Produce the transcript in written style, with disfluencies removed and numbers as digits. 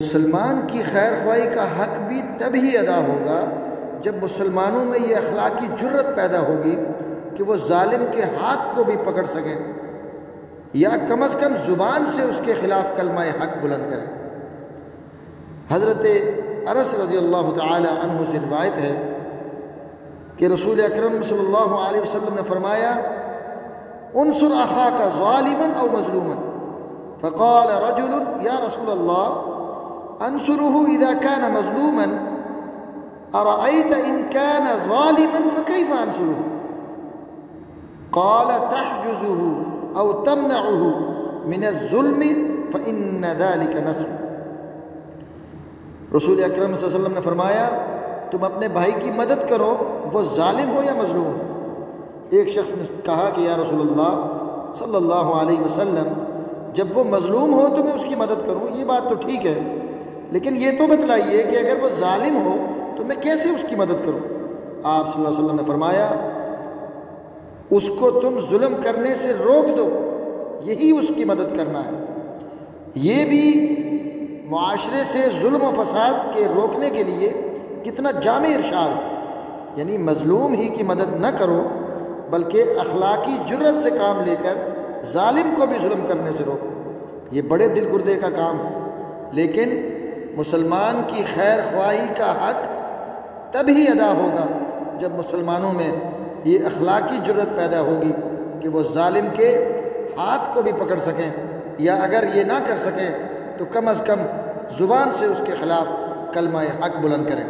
مسلمان کی خیر خواہی کا حق بھی تب ہی ادا ہوگا جب مسلمانوں میں یہ اخلاقی جرت پیدا ہوگی کہ وہ ظالم کے ہاتھ کو بھی پکڑ سکیں یا کم از کم زبان سے اس کے خلاف کلمہ حق بلند کریں۔ حضرت انس رضی اللہ تعالی عنہ سے روایت ہے کہ رسول اکرم صلی اللہ علیہ وسلم نے فرمایا انصر اخاک ظالما او مظلوما فقال رجل یا رسول اللہ انصره اذا كان مظلوما ارأيت ان كان ظالما فكيف انصره قال تحجزه او تمنعه من الظلم فإن ذلك نصر۔ رسول اکرم صلی اللہ علیہ وسلم نے فرمایا تم اپنے بھائی کی مدد کرو وہ ظالم ہو یا مظلوم۔ ایک شخص نے کہا کہ یا رسول اللہ صلی اللہ علیہ وسلم جب وہ مظلوم ہو تو میں اس کی مدد کروں، یہ بات تو ٹھیک ہے، لیکن یہ تو بتلائیے کہ اگر وہ ظالم ہو تو میں کیسے اس کی مدد کروں؟ آپ صلی اللہ علیہ وسلم نے فرمایا اس کو تم ظلم کرنے سے روک دو، یہی اس کی مدد کرنا ہے۔ یہ بھی معاشرے سے ظلم و فساد کے روکنے کے لیے کتنا جامع ارشاد ہے، یعنی مظلوم ہی کی مدد نہ کرو بلکہ اخلاقی جرت سے کام لے کر ظالم کو بھی ظلم کرنے سے روکو۔ یہ بڑے دل گردے کا کام ہے، لیکن مسلمان کی خیر خواہی کا حق تب ہی ادا ہوگا جب مسلمانوں میں یہ اخلاقی جرت پیدا ہوگی کہ وہ ظالم کے ہاتھ کو بھی پکڑ سکیں، یا اگر یہ نہ کر سکیں تو کم از کم زبان سے اس کے خلاف کلمہ حق بلند کریں۔